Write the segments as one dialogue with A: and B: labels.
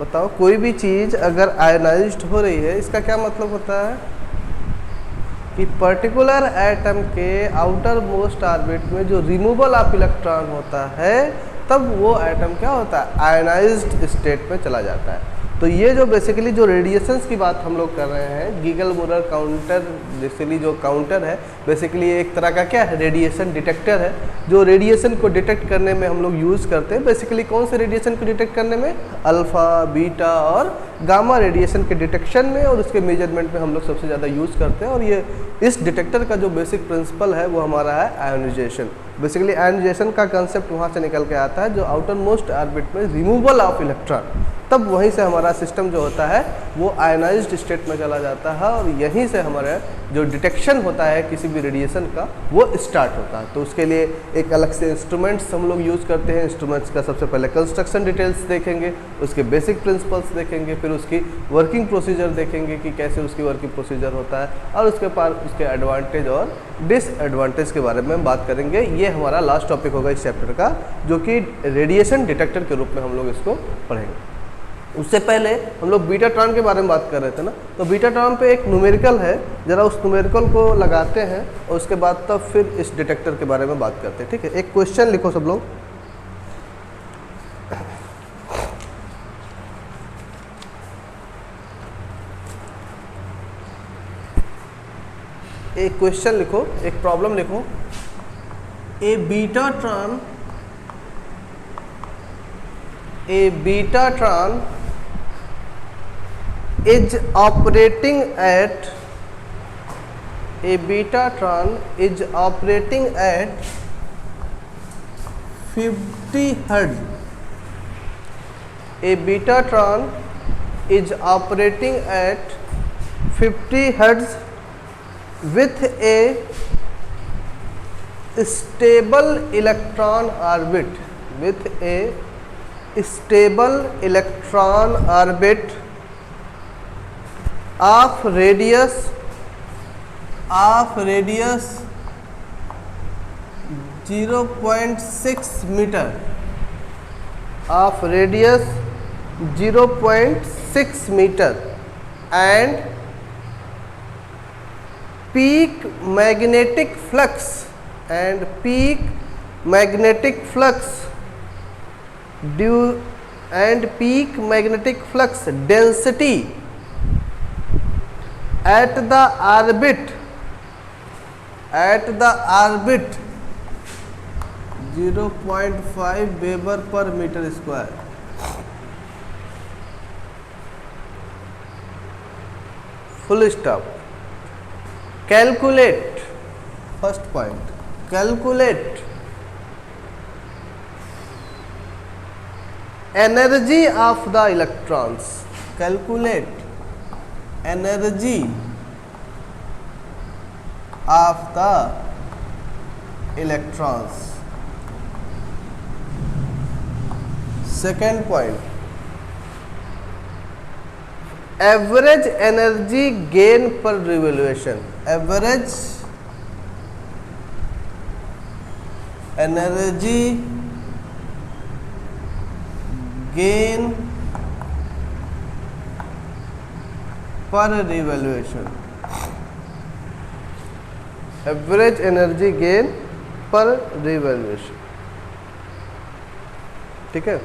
A: बताओ, कोई भी चीज़ अगर आयनाइज्ड हो रही है इसका क्या मतलब होता है कि पर्टिकुलर एटम के आउटर मोस्ट ऑर्बिट में जो रिमूवल ऑफ इलेक्ट्रॉन होता है तब वो एटम क्या होता है, आयनाइज्ड स्टेट में चला जाता है। तो ये जो बेसिकली जो रेडिएशंस की बात हम लोग कर रहे हैं, गीगल मूलर काउंटर बेसिकली जो काउंटर है बेसिकली एक तरह का क्या है, रेडिएशन डिटेक्टर है, जो रेडिएशन को डिटेक्ट करने में हम लोग यूज़ करते हैं। बेसिकली कौन से रेडिएशन को डिटेक्ट करने में, अल्फ़ा, बीटा और गामा रेडिएशन के डिटेक्शन में और उसके मेजरमेंट में हम लोग सबसे ज़्यादा यूज़ करते हैं। और ये इस डिटेक्टर का जो बेसिक प्रिंसिपल है वो हमारा है आयोनाइजेशन। बेसिकली आयोनाइजेशन का कंसेप्ट वहाँ से निकल के आता है, जो आउटर मोस्ट ऑर्बिट में रिमूवल ऑफ इलेक्ट्रॉन, तब वहीं से हमारा सिस्टम जो होता है वो आयनाइज्ड स्टेट में चला जाता है और यहीं से हमारा जो डिटेक्शन होता है किसी भी रेडिएशन का वो स्टार्ट होता है। तो उसके लिए एक अलग से इंस्ट्रूमेंट्स हम लोग यूज़ करते हैं। इंस्ट्रूमेंट्स का सबसे पहले कंस्ट्रक्शन डिटेल्स देखेंगे, उसके बेसिक प्रिंसिपल्स देखेंगे, फिर उसकी वर्किंग प्रोसीजर देखेंगे कि कैसे उसकी वर्किंग प्रोसीजर होता है, और उसके बाद उसके एडवांटेज और डिसएडवांटेज के बारे में हम बात करेंगे। ये हमारा लास्ट टॉपिक होगा इस चैप्टर का, जो कि रेडिएशन डिटेक्टर के रूप में हम लोग इसको पढ़ेंगे। उससे पहले हम लोग बीटाट्रॉन के बारे में बात कर रहे थे ना, तो बीटाट्रॉन पे एक न्यूमेरिकल है, ज़रा उस न्यूमेरिकल को लगाते हैं और उसके बाद तब फिर इस डिटेक्टर के बारे में बात करते हैं। ठीक है, एक क्वेश्चन लिखो सब लोग। एक क्वेश्चन लिखो, एक प्रॉब्लम लिखो। ए betatron is operating at 50 hertz. A betatron is operating at 50 hertz with a stable electron orbit, of radius 0.6 meter, and peak magnetic flux density at the orbit 0.5 Weber per meter square. Full stop. Calculate, first point, calculate energy of the electrons. Calculate energy of the electrons. Second point, average energy gain per revolution. Average energy gain per revolution. Average energy gain per revolution. ठीक है,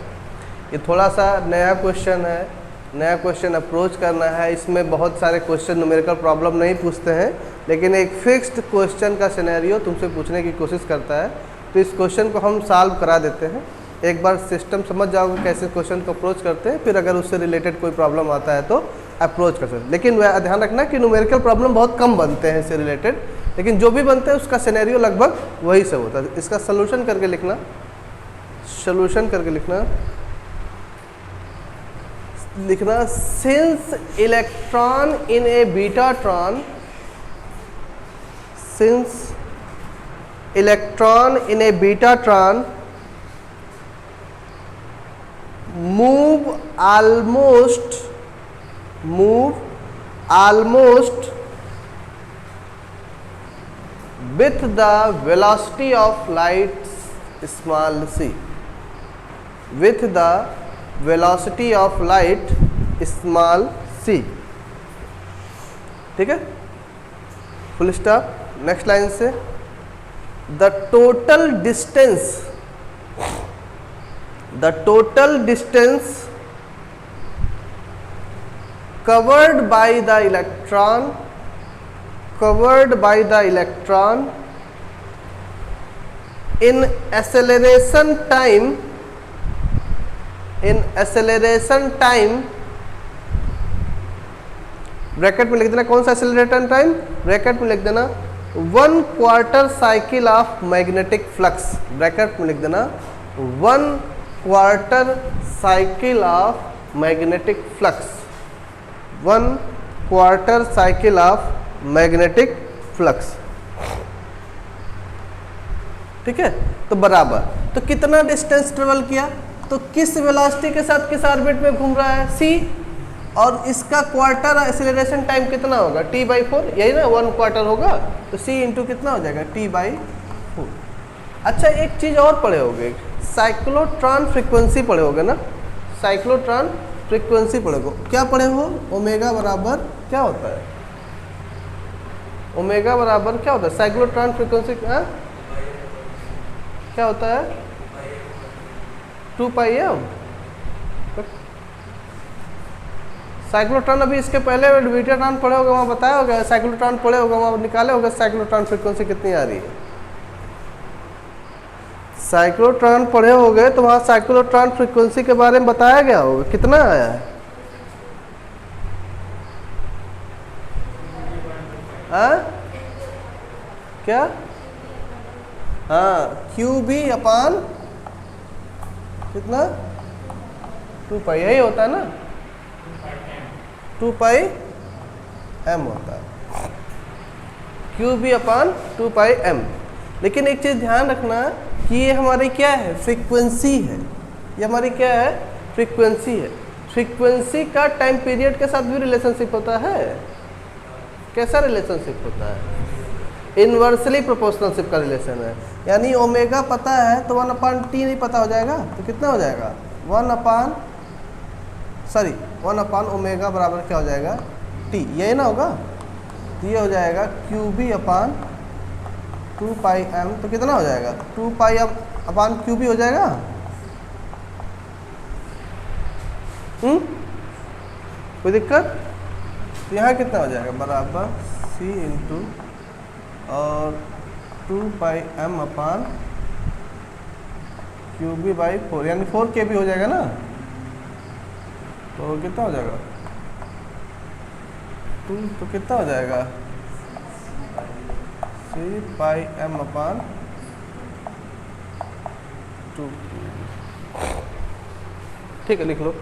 A: ये थोड़ा सा नया question है, नया question approach करना है। इसमें बहुत सारे क्वेश्चन न्यूमेरिकल प्रॉब्लम नहीं पूछते हैं, लेकिन एक फिक्स्ड क्वेश्चन का सिनेरियो तुमसे पूछने की कोशिश करता है। तो इस क्वेश्चन को हम सॉल्व करा देते हैं। एक बार सिस्टम समझ जाओगे कैसे क्वेश्चन को अप्रोच करते हैं, फिर अगर उससे रिलेटेड कोई प्रॉब्लम आता है तो अप्रोच कर सकते हैं। लेकिन वह ध्यान रखना कि न्यूमेरिकल प्रॉब्लम बहुत कम बनते हैं इससे रिलेटेड, लेकिन जो भी बनते हैं उसका सिनेरियो लगभग वही सब होता है। इसका सलूशन करके लिखना, since electron in a betatron move almost with the velocity of light small c, with the velocity of light small c। ठीक है, फुल स्टॉप। नेक्स्ट लाइन से the total distance covered by the electron in acceleration time bracket में लिख देना कौन सा acceleration time, bracket में लिख देना 1/4 cycle of magnetic flux, bracket में लिख देना 1/4 cycle of magnetic flux, 1/4 cycle of magnetic flux. ठीक है, तो बराबर, तो कितना डिस्टेंस ट्रेवल किया, तो किस वेलोसिटी के साथ किस ऑर्बिट में घूम रहा है, c, और इसका क्वार्टर एक्सीलरेशन टाइम कितना होगा, t/4, यही ना 1/4 होगा, तो c इंटू कितना हो जाएगा, t/4। अच्छा, एक चीज और पढ़े होगे, साइक्लोट्रॉन फ्रीक्वेंसी पढ़े होगे ना, साइक्लोट्रॉन फ्रीक्वेंसी पढ़े हो, क्या पढ़े हो, ओमेगा बराबर क्या होता है, ओमेगा बराबर क्या होता है, साइक्लोट्रॉन फ्रीक्वेंसी क्या होता है, 2πm। साइक्लोट्रॉन अभी इसके पहले वीडियोट्रॉन पढ़े होगा, वहाँ बताया होगा, साइक्लोट्रॉन पढ़े होगा, वहाँ निकाले होगा साइक्लोट्रॉन फ्रीक्वेंसी कितनी आ रही है, साइक्लोट्रॉन पढ़े होंगे तो वहाँ साइक्लोट्रॉन फ्रीक्वेंसी के बारे में बताया गया होगा, कितना आया है, क्या, हाँ, QB/, कितना, 2π, यही होता है ना, 2πm होता है, QB/2πm। लेकिन एक चीज़ ध्यान रखना कि ये हमारी क्या है, फ्रीक्वेंसी है, ये हमारी क्या है, फ्रीक्वेंसी है। फ्रीक्वेंसी का टाइम पीरियड के साथ भी रिलेशनशिप होता है, कैसा रिलेशनशिप होता है, इन्वर्सली प्रोपोर्शनलशिप का रिलेशन है, यानी ओमेगा पता है तो 1/t नहीं पता हो जाएगा, तो कितना हो जाएगा, 1/ओमेगा बराबर क्या हो जाएगा, t, यही ना होगा, तो ये हो जाएगा QB/2πm, तो कितना हो जाएगा, 2π/QB हो जाएगा, कोई दिक्कत, तो यहाँ कितना हो जाएगा, बराबर c इंटू और 2πm/QB/4, यानी 4kB हो जाएगा ना, तो कितना हो जाएगा, तो कितना हो जाएगा, 3πm/2। ठीक है, लिख लो।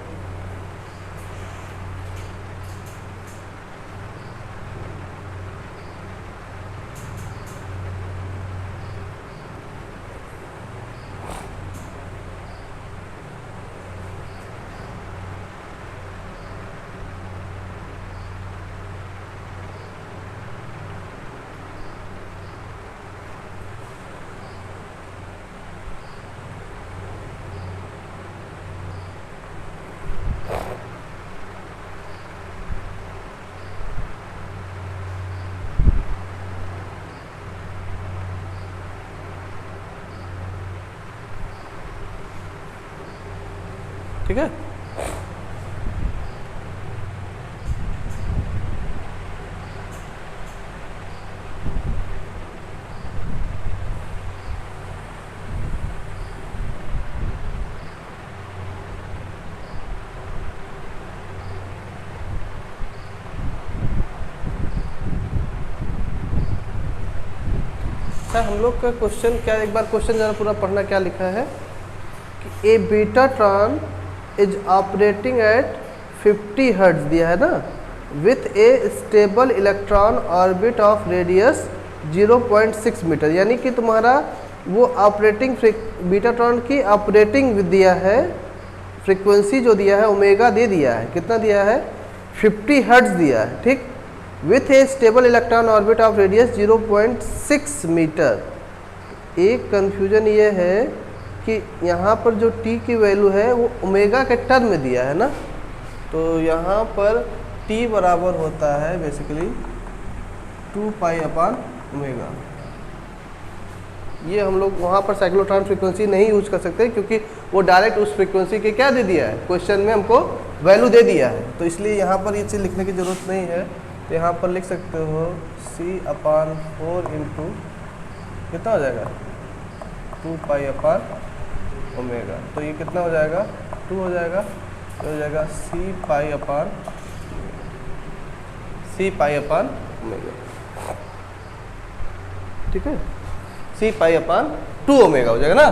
A: ठीक है, सर हम लोग का क्वेश्चन क्या, एक बार क्वेश्चन जरा पूरा पढ़ना, क्या लिखा है कि a betatron is operating at 50 hertz दिया है ना, with a stable electron orbit of radius 0.6 metre, यानी कि तुम्हारा वो ऑपरेटिंग बीटाट्रॉन की ऑपरेटिंग दिया है, फ्रीक्वेंसी जो दिया है ओमेगा दे दिया है, कितना दिया है, 50 हर्ट्ज दिया है, ठीक, with a stable electron orbit of radius 0.6 metre. एक कन्फ्यूजन ये है कि यहाँ पर जो t की वैल्यू है वो ओमेगा के टर्म में दिया है ना, तो यहाँ पर t बराबर होता है बेसिकली 2 पाई अपान ओमेगा। ये हम लोग वहाँ पर साइक्लोट्रॉन फ्रीक्वेंसी नहीं यूज कर सकते क्योंकि वो डायरेक्ट उस फ्रीक्वेंसी के क्या दे दिया है, क्वेश्चन में हमको वैल्यू दे दिया है, तो इसलिए यहाँ पर ये चीज़ लिखने की ज़रूरत नहीं है। तो यहाँ पर लिख सकते हो c/4 इंटू कितना हो जाएगा 2 पाई अपान ओमेगा। तो ये कितना हो जाएगा 2 हो जाएगा, तो हो जाएगा c पाई अपान ओमेगा। ठीक है, c पाई अपान 2 ओमेगा हो जाएगा ना,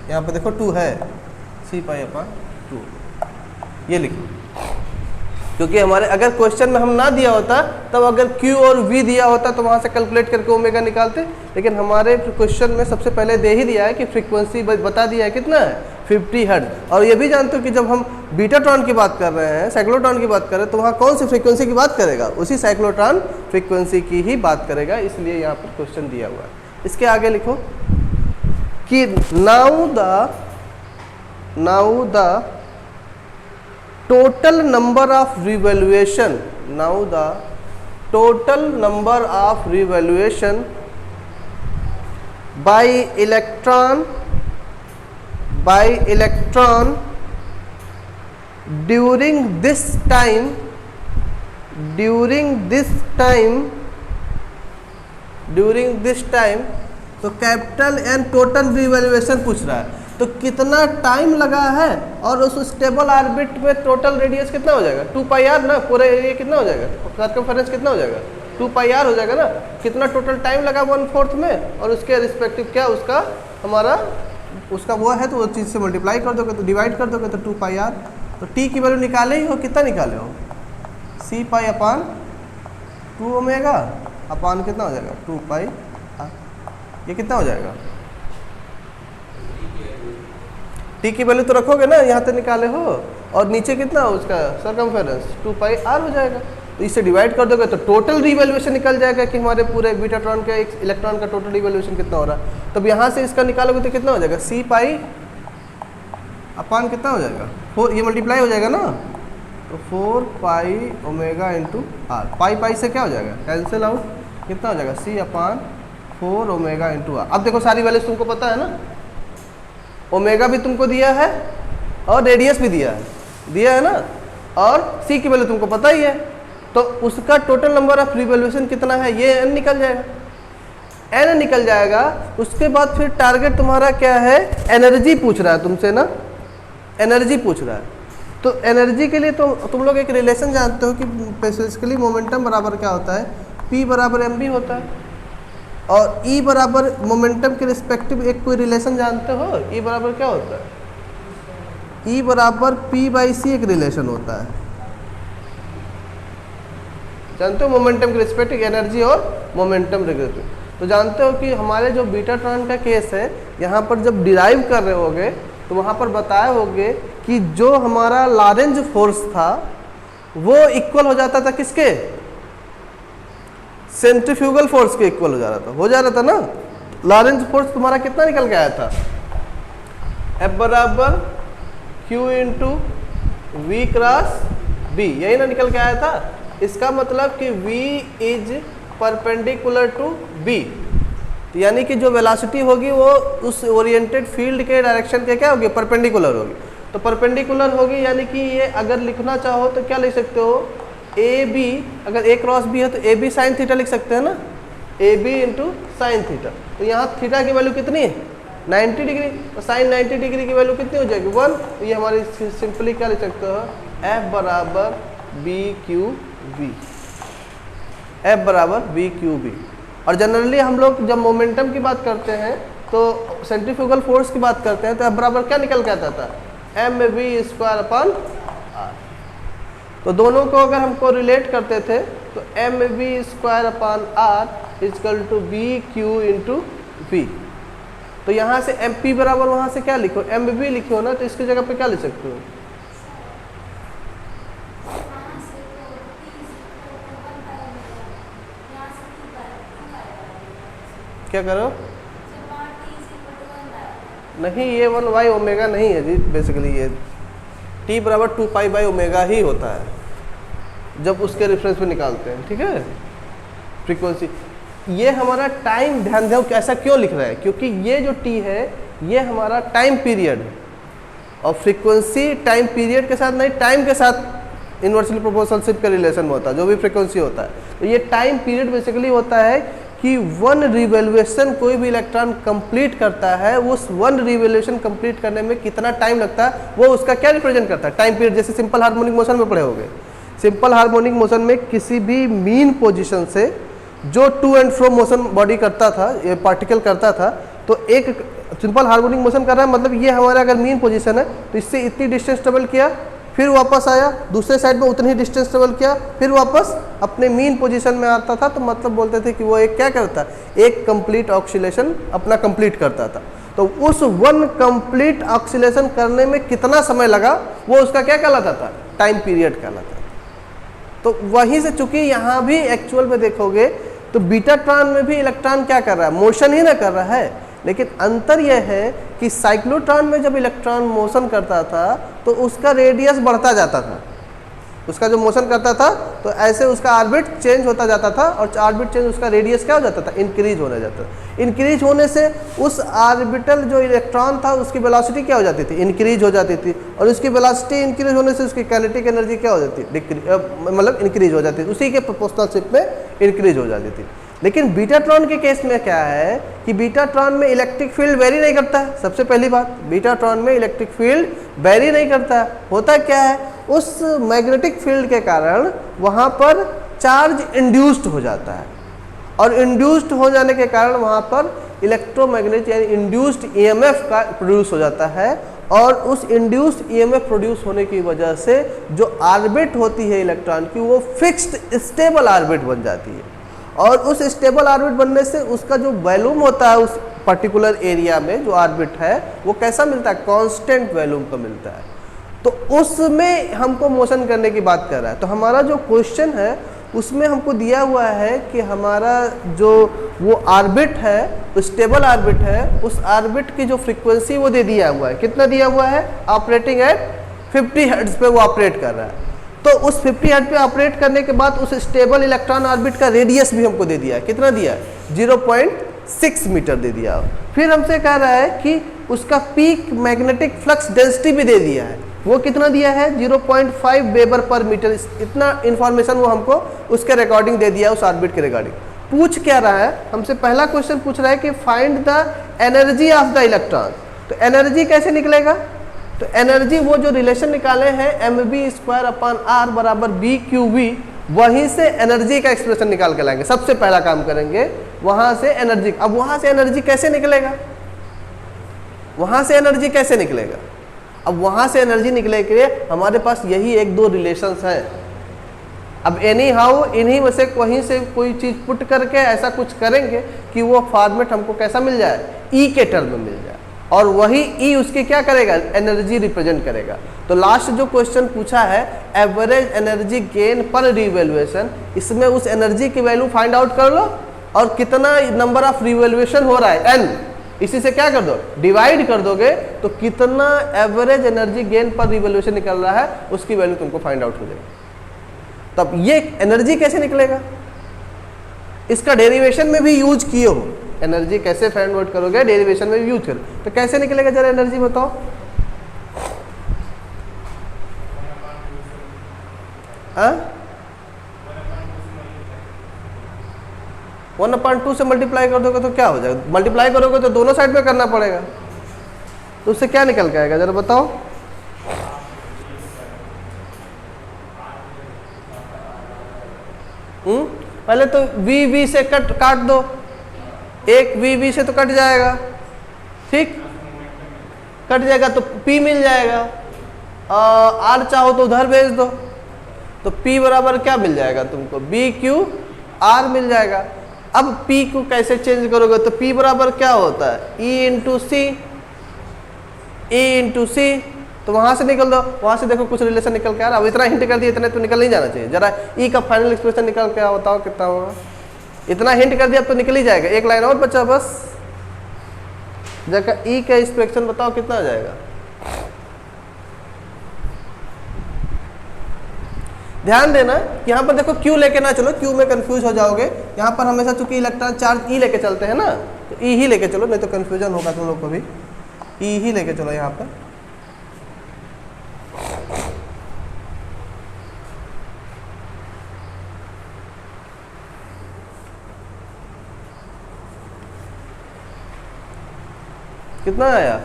A: यहाँ पे देखो 2 है, c पाई अपान 2 ये लिखो। क्योंकि हमारे अगर क्वेश्चन में हम ना दिया होता तब अगर q और v दिया होता तो वहाँ से कैलकुलेट करके ओमेगा निकालते, लेकिन हमारे क्वेश्चन में सबसे पहले दे ही दिया है कि फ्रीक्वेंसी बता दिया है कितना है 50 हर्ट्ज। और ये भी जानते हो कि जब हम बीटाट्रॉन की बात कर रहे हैं, साइक्लोट्रॉन की बात कर रहे हैं, तो वहाँ कौन सी फ्रीक्वेंसी की बात करेगा, उसी साइक्लोट्रॉन फ्रीक्वेंसी की ही बात करेगा, इसलिए यहाँ पर क्वेश्चन दिया हुआ है। इसके आगे लिखो कि now the total number of revaluation by electron during this time तो कैपिटल एन टोटल रिवैल्यूएशन पूछ रहा है, तो कितना टाइम लगा है और उस स्टेबल ऑर्बिट में टोटल रेडियस कितना हो जाएगा 2 पाई आर ना, पूरे एरिया कितना हो जाएगा, सर्कमफेरेंस कितना हो जाएगा 2 पाई आर हो जाएगा ना। कितना टोटल टाइम लगा 1/4 में, और उसके रिस्पेक्टिव क्या उसका हमारा उसका वो है, तो वो चीज़ से मल्टीप्लाई कर दोगे तो डिवाइड कर दोगे तो 2 पाई आर। तो टी की वैल्यू निकाले ही हो, कितना निकाले हो c पाई अपान 2 ओमेगा अपान कितना हो जाएगा 2 पाई आर। ये कितना हो जाएगा, टी की वैल्यू तो रखोगे ना, यहाँ से निकाले हो, और नीचे कितना हो उसका सर्कमफेरेंस 2 पाई आर हो जाएगा। तो इससे डिवाइड कर दोगे तो टोटल रिवैल्यूएशन निकल जाएगा कि हमारे पूरे बीटाट्रॉन का एक इलेक्ट्रॉन का टोटल रिवैल्यूएशन कितना हो रहा है। तब यहाँ से इसका निकालोगे तो कितना हो जाएगा c पाई अपान कितना हो जाएगा 4, ये मल्टीप्लाई हो जाएगा ना, तो 4 पाई ओमेगा इंटू आर। पाई से क्या हो जाएगा कैंसिल आउट, कितना हो जाएगा c upon 4 omega into r. अब देखो सारी वैल्यूज तुमको पता है ना, ओमेगा भी तुमको दिया है और रेडियस भी दिया है ना, और c की वैल्यू तुमको पता ही है, तो उसका टोटल नंबर ऑफ रिवैल्यूएशन कितना है ये n निकल जाएगा। उसके बाद फिर टारगेट तुम्हारा क्या है, एनर्जी पूछ रहा है तुमसे ना, एनर्जी पूछ रहा है। तो एनर्जी के लिए तो तुम लोग एक रिलेशन जानते हो कि बेसिकली मोमेंटम बराबर क्या होता है, p बराबर mv होता है, और E बराबर मोमेंटम के रिस्पेक्टिव एक कोई रिलेशन जानते हो, E बराबर क्या होता है, E बराबर p/c एक रिलेशन होता है, जानते हो मोमेंटम के रिस्पेक्टिव एनर्जी और मोमेंटम रिलेटिव। तो जानते हो कि हमारे जो बीटाट्रॉन का केस है, यहाँ पर जब डिराइव कर रहे होगे तो वहाँ पर बताए होगे कि जो हमारा लॉरेंज फोर्स था वो इक्वल हो जाता था किसके, सेंट्रीफ्यूगल फोर्स के इक्वल हो जा रहा था ना। लॉरेंज फोर्स तुम्हारा कितना निकल के आया था, F बराबर Q into V cross B, यही ना निकल के आया था। इसका मतलब कि V is perpendicular to B, यानी कि जो वेलोसिटी होगी वो उस ओरिएंटेड फील्ड के डायरेक्शन के क्या होगी, परपेंडिकुलर होगी। तो परपेंडिकुलर होगी यानी कि ये अगर लिखना चाहो तो क्या लिख सकते हो, ए बी, अगर ए क्रॉस बी है तो ए बी साइन थीटा लिख सकते हैं ना, A B into sine theta. तो यहाँ थीटा की वैल्यू कितनी है 90 डिग्री, तो साइन 90 डिग्री की वैल्यू कितनी हो जाएगी 1। तो ये हमारी सिंपली क्या लिख सकते हो, F बराबर बी क्यू बी, F बराबर बी क्यू बी। और जनरली हम लोग जब मोमेंटम की बात करते हैं तो सेंट्रीफ्यूगल फोर्स की बात करते हैं तो F बराबर क्या निकल के आता था, mv स्क्वायर अपॉन आर। तो दोनों को अगर हमको रिलेट करते थे तो mv square upon r equal to B q into v. तो यहाँ से mp बराबर वहाँ से क्या लिखो, mv लिखो ना, तो इसकी जगह पे क्या लिख सकते हो, क्या करो, नहीं, ये 1 ओमेगा नहीं है जी, बेसिकली ये t बराबर 2 पाई बाई ओमेगा ही होता है जब उसके रेफरेंस में निकालते हैं, ठीक है, फ्रीक्वेंसी। ये हमारा टाइम, ध्यान दो ऐसा क्यों लिख रहा है, क्योंकि ये जो t है ये हमारा टाइम पीरियड है और फ्रीक्वेंसी टाइम पीरियड के साथ नहीं, टाइम के साथ इन्वर्सली प्रोपोर्शनशिप का रिलेशन में होता है जो भी फ्रीक्वेंसी होता है। तो ये टाइम पीरियड बेसिकली होता है कि 1 रिवोल्यूशन कोई भी इलेक्ट्रॉन कंप्लीट करता है, उस 1 रिवोल्यूशन कंप्लीट करने में कितना टाइम लगता है वो उसका क्या रिप्रेजेंट करता है, टाइम पीरियड। जैसे सिंपल हार्मोनिक मोशन में पढ़े होंगे, सिंपल हार्मोनिक मोशन में किसी भी मीन पोजीशन से जो to and fro motion body करता था, ये पार्टिकल करता था, तो एक सिंपल हार्मोनिक मोशन कर रहा है, मतलब ये हमारा अगर मीन पोजीशन है तो इससे इतनी डिस्टेंस ट्रेवल किया, फिर वापस आया, दूसरे साइड में उतनी ही डिस्टेंस ट्रेवल किया, फिर वापस अपने मीन पोजीशन में आता था, तो मतलब बोलते थे कि वो एक क्या करता, एक कंप्लीट ऑक्सीलेशन अपना कंप्लीट करता था। तो उस 1 कंप्लीट ऑक्सीलेशन करने में कितना समय लगा वो उसका क्या कहलाता था, टाइम पीरियड कहलाता था। तो वहीं से चूंकि यहाँ भी एक्चुअल में देखोगे तो बीटाट्रॉन में भी इलेक्ट्रॉन क्या कर रहा है, मोशन ही ना कर रहा है, लेकिन अंतर यह है कि साइक्लोट्रॉन में जब इलेक्ट्रॉन मोशन करता था तो उसका रेडियस बढ़ता जाता था, उसका जो मोशन करता था तो ऐसे उसका ऑर्बिट चेंज होता जाता था और ऑर्बिट चेंज उसका रेडियस क्या हो जाता था, इंक्रीज होने जाता था। इंक्रीज होने से उस ऑर्बिटल जो इलेक्ट्रॉन था उसकी वेलोसिटी क्या हो जाती थी, इंक्रीज हो जाती थी, और उसकी वेलोसिटी इंक्रीज होने से उसकी काइनेटिक एनर्जी क्या हो जाती थी, मतलब इंक्रीज हो जाती थी, उसी के प्रोपोर्शनलशिप में इंक्रीज हो जाती थी। लेकिन बीटाट्रॉन के केस में क्या है कि बीटाट्रॉन में इलेक्ट्रिक फील्ड वेरी नहीं करता है। सबसे पहली बात, बीटाट्रॉन में इलेक्ट्रिक फील्ड वेरी नहीं करता है। होता क्या है, उस मैग्नेटिक फील्ड के कारण वहाँ पर चार्ज इंड्यूस्ड हो जाता है, और इंड्यूस्ड हो जाने के कारण वहाँ पर इलेक्ट्रोमैग्नेटिक यानी इंड्यूस्ड ईएमएफ का प्रोड्यूस हो जाता है, और उस इंड्यूस्ड ईएमएफ प्रोड्यूस होने की वजह से जो ऑर्बिट होती है इलेक्ट्रॉन की वो फिक्स्ड स्टेबल ऑर्बिट बन जाती है, और उस स्टेबल ऑर्बिट बनने से उसका जो वॉल्यूम होता है उस पर्टिकुलर एरिया में जो ऑर्बिट है वो कैसा मिलता है, कांस्टेंट वॉल्यूम का मिलता है। तो उसमें हमको मोशन करने की बात कर रहा है। तो हमारा जो क्वेश्चन है उसमें हमको दिया हुआ है कि हमारा जो वो ऑर्बिट है, स्टेबल ऑर्बिट है, उस ऑर्बिट की जो फ्रीक्वेंसी वो दे दिया हुआ है, कितना दिया हुआ है, ऑपरेटिंग एट 50 हर्ट्ज पे वो ऑपरेट कर रहा है। तो उस 50 हर्ट्ज पे ऑपरेट करने के बाद उस स्टेबल इलेक्ट्रॉन ऑर्बिट का रेडियस भी हमको दे दिया है, कितना दिया है, 0.6 मीटर दे दिया। फिर हमसे कह रहा है कि उसका पीक मैग्नेटिक फ्लक्स डेंसिटी भी दे दिया है, वो कितना दिया है, 0.5 वेबर पर मीटर। इतना इंफॉर्मेशन वो हमको उसके रिकॉर्डिंग दे दिया, उस ऑर्बिट के रिकॉर्डिंग। पूछ क्या रहा है हमसे, पहला क्वेश्चन पूछ रहा है कि find the energy of the electron. तो एनर्जी कैसे निकलेगा, तो एनर्जी वो जो रिलेशन निकाले हैं mv²/r बराबर BQV, वहीं से एनर्जी का एक्सप्रेशन निकाल के लाएंगे। सबसे पहला काम करेंगे वहां से एनर्जी। अब वहां से एनर्जी कैसे निकलेगा, वहां से एनर्जी कैसे निकलेगा, अब वहां से एनर्जी निकले के लिए हमारे पास यही 1-2 रिलेशंस हैं। अब एनी हाउ इन्हीं में से कहीं से कोई चीज पुट करके ऐसा कुछ करेंगे कि वो फॉर्मेट हमको कैसा मिल जाए, ई के टर्म में मिल जाए, और वही ई उसकी क्या करेगा, एनर्जी रिप्रेजेंट करेगा। तो लास्ट जो क्वेश्चन पूछा है average energy gain per revolution, इसमें उस एनर्जी की वैल्यू फाइंड आउट कर लो और कितना नंबर ऑफ रिवोल्यूशन हो रहा है n, इसी से क्या कर दो, डिवाइड कर दोगे तो कितना average energy gain per revolution निकल रहा है उसकी वैल्यू तुमको फाइंड आउट हो जाएगी। तब ये एनर्जी कैसे निकलेगा, इसका डेरिवेशन में भी यूज किए हो, एनर्जी कैसे फाइंड आउट करोगे, डेरिवेशन में भी यूज करो। तो कैसे निकलेगा जरा एनर्जी बताओ। 1/2 से मल्टीप्लाई कर दोगे तो क्या हो जाएगा, मल्टीप्लाई करोगे तो दोनों साइड में करना पड़ेगा, तो उससे क्या निकल के आएगा जरा बताओ। पहले तो वी से काट दो, एक वी से तो कट जाएगा, ठीक, कट जाएगा तो P मिल जाएगा, R चाहो तो उधर भेज दो, तो P बराबर क्या मिल जाएगा तुमको, BQ/R मिल जाएगा। अब P को कैसे चेंज करोगे, तो P बराबर क्या होता है, E × C, तो वहां से निकल दो, वहां से देखो कुछ रिलेशन निकल के आ रहा है। अब इतना हिंट कर दिया, इतने तो निकल नहीं जाना चाहिए, जरा E का फाइनल एक्सप्रेशन निकल के आओ, बताओ कितना होगा। इतना हिंट कर दिया अब तो निकल ही जाएगा, एक लाइन और बचा बस, जगह ई का इस फ्रैक्शन बताओ कितना आ जाएगा। ध्यान देना यहाँ पर देखो क्यू लेके ना चलो, क्यू में कंफ्यूज हो जाओगे। यहाँ पर हमेशा चूंकि इलेक्ट्रॉन चार्ज ई लेके चलते हैं ना, तो ई ही लेके चलो, नहीं तो कंफ्यूजन होगा तुम लोग को भी। ई ही लेके चलो यहाँ पर। कितना आया?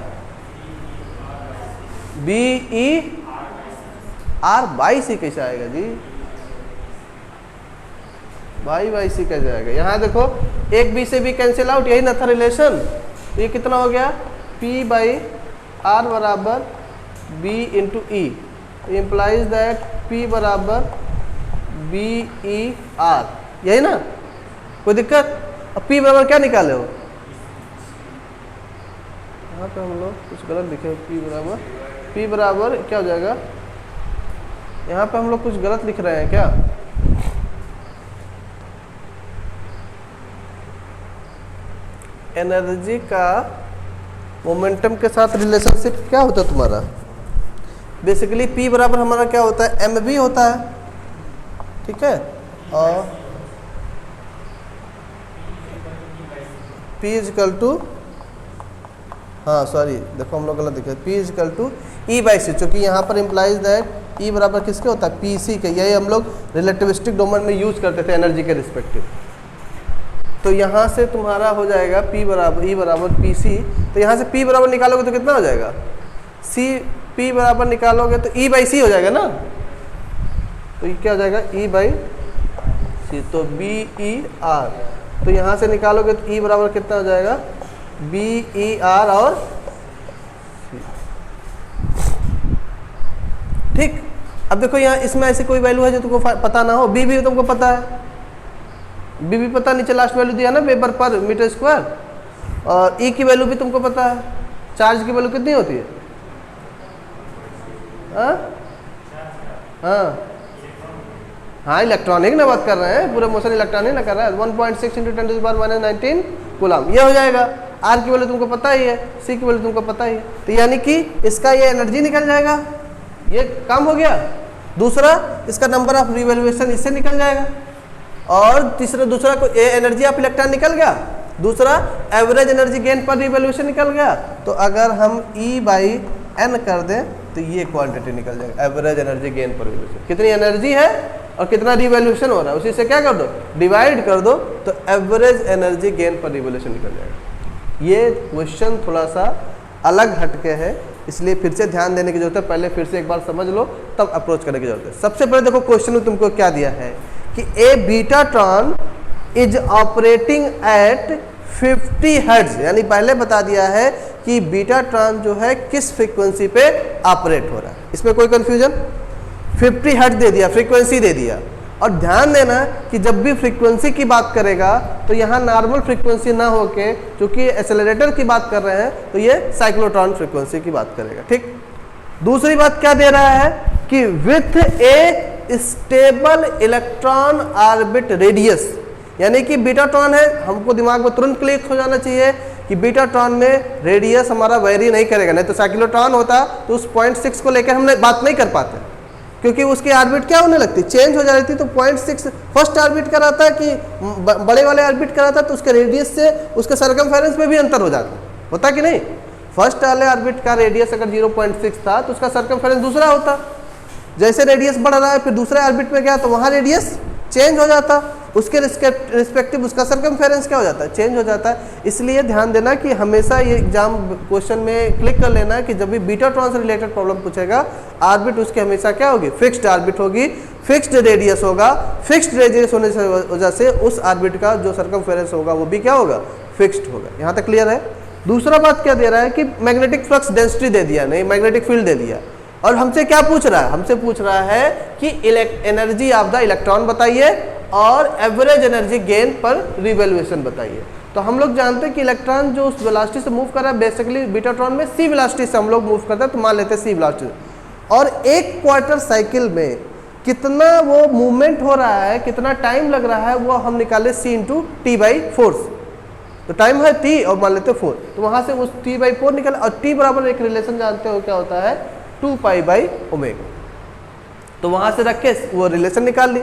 A: बी ई आर बाई सी कैसे आएगा जी? बाई सी कैसे आएगा? यहाँ देखो एक बी से बी कैंसिल आउट, यही ना था रिलेशन। तो ये कितना हो गया? पी बाई आर बराबर B into E, implies that P बराबर बी ई आर, यही ना? कोई दिक्कत? अब पी बराबर क्या निकाले हो? यहाँ पे हम लोग कुछ गलत लिखे हो। पी बराबर क्या हो जाएगा? यहाँ पे हम लोग कुछ गलत लिख रहे हैं क्या? एनर्जी का मोमेंटम के साथ रिलेशनशिप क्या होता है तुम्हारा? बेसिकली पी बराबर हमारा क्या होता है? एम बी होता है, ठीक है। और पी इजकल टू, हाँ सॉरी देखो हम लोग गलत लिखे, P is equal to E by C, चूँकि यहाँ पर इम्प्लाइज दैट ई बराबर किसके होता है? पी सी के। यही हम लोग रिलेटिविस्टिक डोमेन में यूज करते थे एनर्जी के रिस्पेक्टिव। तो यहाँ से तुम्हारा हो जाएगा पी बराबर ई बराबर पी सी। तो यहाँ से पी बराबर निकालोगे तो कितना हो जाएगा? सी पी बराबर निकालोगे तो ई बाई सी हो जाएगा ना। तो ये क्या हो जाएगा? ई बाई सी। तो बी ई आर, तो यहाँ से निकालोगे तो ई बराबर कितना हो जाएगा? बी ई आर और सी। ठीक। अब देखो यहाँ इसमें ऐसी कोई वैल्यू है जो तुमको पता ना हो? बी भी तुमको पता है, बी भी पता, नीचे लास्ट वैल्यू दिया ना वेबर पर मीटर स्क्वायर। और ई की वैल्यू भी तुमको पता है। चार्ज की वैल्यू कितनी होती है? हाँ इलेक्ट्रॉनिक ना बात कर रहे हैं, पूरा मोशन इलेक्ट्रॉनिक ना कर रहा है। 1.6 × 10⁻⁻19 कूलम ये हो जाएगा। आर की वैल्यू तुमको पता ही है, सी की वैल्यू तुमको पता ही है। तो यानी कि इसका ये एनर्जी निकल जाएगा, ये काम हो गया। दूसरा, इसका नंबर ऑफ रिवॉल्यूशन इससे निकल जाएगा। और दूसरा को एनर्जी ऑफ इलेक्ट्रॉन निकल गया। दूसरा एवरेज एनर्जी गेन पर रिवॉल्यूशन निकल गया। तो अगर हम E बाई एन कर दें तो ये क्वांटिटी निकल जाएगा, एवरेज एनर्जी गेन पर रिवॉल्यूशन। कितनी एनर्जी है और कितना रिवॉल्यूशन हो रहा है, उसी से क्या कर दो, डिवाइड कर दो, तो एवरेज एनर्जी गेन पर रिवॉल्यूशन निकल जाएगा। ये क्वेश्चन थोड़ा सा अलग हटके है, इसलिए फिर से ध्यान देने की जरूरत है। पहले फिर से एक बार समझ लो, तब अप्रोच करने की जरूरत है। सबसे पहले देखो क्वेश्चन में तुमको क्या दिया है कि a betatron is operating at 50 hertz, यानी पहले बता दिया है कि बीटाट्रॉन जो है किस फ्रीक्वेंसी पे ऑपरेट हो रहा है। इसमें कोई कंफ्यूजन? 50 हर्ट्ज दे दिया, फ्रीक्वेंसी दे दिया। और ध्यान देना कि जब भी फ्रीक्वेंसी की बात करेगा तो यहाँ नॉर्मल फ्रीक्वेंसी ना होके, चूंकि एक्सेलरेटर की बात कर रहे हैं तो ये साइक्लोट्रॉन फ्रीक्वेंसी की बात करेगा। ठीक। दूसरी बात क्या दे रहा है कि with a stable electron orbit radius, यानी कि बीटाट्रॉन है, हमको दिमाग में तुरंत क्लिक हो जाना चाहिए कि बीटाट्रॉन में रेडियस हमारा वेरी नहीं करेगा। नहीं तो साइक्लोट्रॉन होता तो उस 0.6 को लेकर हम बात नहीं कर पाते, क्योंकि उसकी ऑर्बिट क्या होने लगती, चेंज हो जाती। तो 0.6 फर्स्ट ऑर्बिट कराता है कि बड़े वाले ऑर्बिट कराता है, तो उसके रेडियस से उसके सर्कमफेरेंस में भी अंतर हो जाता होता कि नहीं। फर्स्ट वाले ऑर्बिट का रेडियस अगर 0.6 था तो उसका सर्कमफेरेंस दूसरा होता। जैसे रेडियस बढ़ रहा है फिर दूसरे ऑर्बिट में गया तो वहाँ रेडियस चेंज हो जाता, उसके रिस्पेक्टिव उसका सर्कमफेरेंस क्या हो जाता है, चेंज हो जाता है। इसलिए ध्यान देना कि हमेशा ये एग्जाम क्वेश्चन में क्लिक कर लेना कि जब भी बीटाट्रॉन से रिलेटेड प्रॉब्लम पूछेगा, ऑर्बिट उसकी हमेशा क्या होगी, फिक्स्ड ऑर्बिट होगी, फिक्स्ड रेडियस होगा। फिक्स्ड रेडियस होने से वजह से उस ऑर्बिट का जो सर्कमफेरेंस होगा वो भी क्या होगा, फिक्स्ड होगा। यहाँ तक क्लियर है। दूसरा बात क्या दे रहा है कि मैग्नेटिक फ्लक्स डेंसिटी दे दिया, नहीं मैग्नेटिक फील्ड दे दिया। और हमसे क्या पूछ रहा है, हमसे पूछ रहा है कि एनर्जी ऑफ द इलेक्ट्रॉन बताइए और एवरेज एनर्जी गेन पर रिवॉल्यूशन बताइए। तो हम लोग जानते हैं कि इलेक्ट्रॉन जो उस वेलोसिटी से मूव कर रहा है, बेसिकली बीटाट्रॉन में सी वेलोसिटी से हम लोग मूव करते हैं, तो मान लेते हैं सी वेलोसिटी। और एक क्वार्टर साइकिल में कितना वो मूवमेंट हो रहा है, कितना टाइम लग रहा है, वो हम निकाले सी इंटू टी बाई फोर्स। तो टाइम है t और मान लेते 4, तो वहां से उस t/4 निकल, और t बराबर एक रिलेशन जानते हो क्या होता है 2π/ω, तो वहां से रख के वो रिलेशन निकाल ली।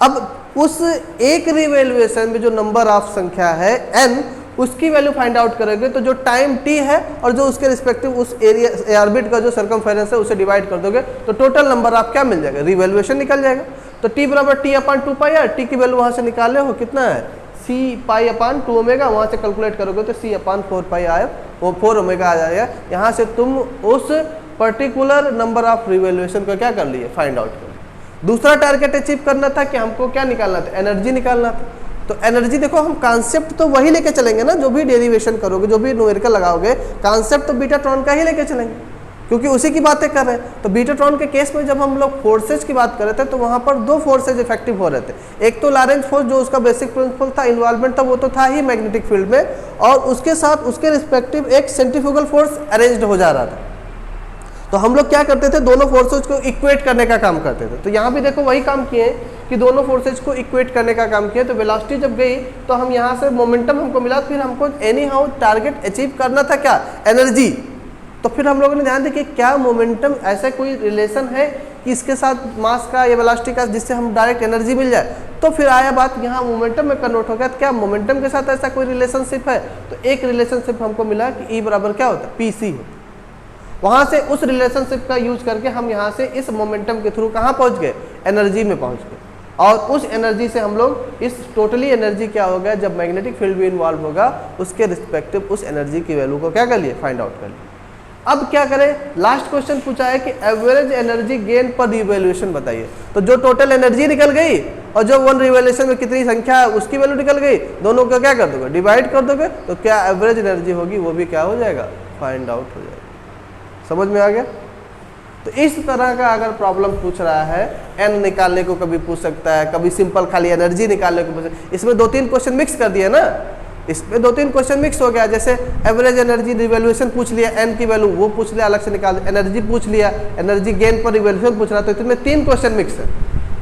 A: अब उस एक रिवॉल्यूशन में जो नंबर ऑफ संख्या है n, उसकी वैल्यू फाइंड आउट करोगे, तो जो टाइम t है और जो उसके रिस्पेक्टिव उस एरिया ऑर्बिट का जो सर्कमफेरेंस है उसे डिवाइड कर दोगे, तो टोटल नंबर ऑफ क्या मिल जाएगा, रिवॉल्यूशन निकल जाएगा। तो t बराबर t/2π है, t की वैल्यू वहां से निकाले हो कितना है c/2ω, वहां से कैलकुलेट करोगे तो c/4π आए, वो 4ω आ जाएगा। यहाँ से तुम उस पर्टिकुलर नंबर ऑफ रिवॉल्यूशन को क्या कर लिए, फाइंड आउट कर लिए। दूसरा टारगेट अचीव करना था कि हमको क्या निकालना था, एनर्जी निकालना था। तो एनर्जी देखो, हम कॉन्सेप्ट तो वही लेके चलेंगे ना, जो भी डेरिवेशन करोगे, जो भी न्यूमेरिकल लगाओगे, कॉन्सेप्ट तो बीटाट्रॉन का ही लेके चलेंगे, क्योंकि उसी की बातें कर रहे हैं। तो बीटाट्रॉन के केस में जब हम लोग फोर्सेज की बात कर रहे थे, तो वहां पर दो फोर्सेज इफेक्टिव हो रहे थे। एक तो लॉरेंज फोर्स, जो उसका बेसिक प्रिंसिपल था, इन्वॉल्वमेंट था, वो तो था ही मैग्नेटिक फील्ड में, और उसके साथ उसके रिस्पेक्टिव एक सेंट्रीफ्यूगल फोर्स अरेंज्ड हो जा रहा था। तो हम लोग क्या करते थे, दोनों फोर्सेज को इक्वेट करने का काम करते थे। तो यहाँ भी देखो वही काम किए कि दोनों फोर्सेज को इक्वेट करने का काम किया। तो वेलोसिटी जब गई तो हम यहाँ से मोमेंटम हमको मिला, फिर हमको एनी हाउ टारगेट अचीव करना था क्या, एनर्जी। तो फिर हम लोगों ने ध्यान दिया कि क्या मोमेंटम ऐसा कोई रिलेशन है कि इसके साथ मास का या वेलोसिटी का, जिससे हम डायरेक्ट एनर्जी मिल जाए। तो फिर आया बात यहाँ मोमेंटम में कन्वर्ट हो गया, तो क्या मोमेंटम के साथ ऐसा कोई रिलेशनशिप है। तो एक रिलेशनशिप हमको मिला कि E बराबर क्या होता है, PC होता है। वहां से उस रिलेशनशिप का यूज करके हम यहाँ से इस मोमेंटम के थ्रू कहाँ पहुंच गए, एनर्जी में पहुंच गए। और उस एनर्जी से हम लोग इस टोटली एनर्जी क्या होगा, जब मैग्नेटिक फील्ड भी इन्वॉल्व होगा, उसके रिस्पेक्टिव उस एनर्जी की वैल्यू को क्या कर लिए, फाइंड आउट कर लिए। अब क्या करें, लास्ट क्वेश्चन पूछा है कि एवरेज एनर्जी गेन पर रिवॉल्यूशन बताइए। तो जो टोटल एनर्जी निकल गई और जो वन रिवॉल्यूशन में कितनी संख्या है उसकी वैल्यू निकल गई, दोनों को क्या कर दोगे, डिवाइड कर दोगे, तो क्या एवरेज एनर्जी होगी वो भी क्या हो जाएगा, फाइंड आउट हो जाएगा। समझ में आ गया। तो इस तरह का अगर प्रॉब्लम पूछ रहा है, n निकालने को कभी पूछ सकता है, कभी सिंपल खाली एनर्जी निकालने को पूछ सकता है। इसमें 2-3 क्वेश्चन मिक्स कर दिए ना, इसमें 2-3 क्वेश्चन मिक्स हो गया। जैसे एवरेज एनर्जी रिवॉल्यूशन पूछ लिया, n की वैल्यू वो पूछ लिया, अलग से निकाल, एनर्जी पूछ लिया, एनर्जी गेन पर रिवॉल्यूशन पूछ रहा, तो इसमें 3 क्वेश्चन मिक्स है।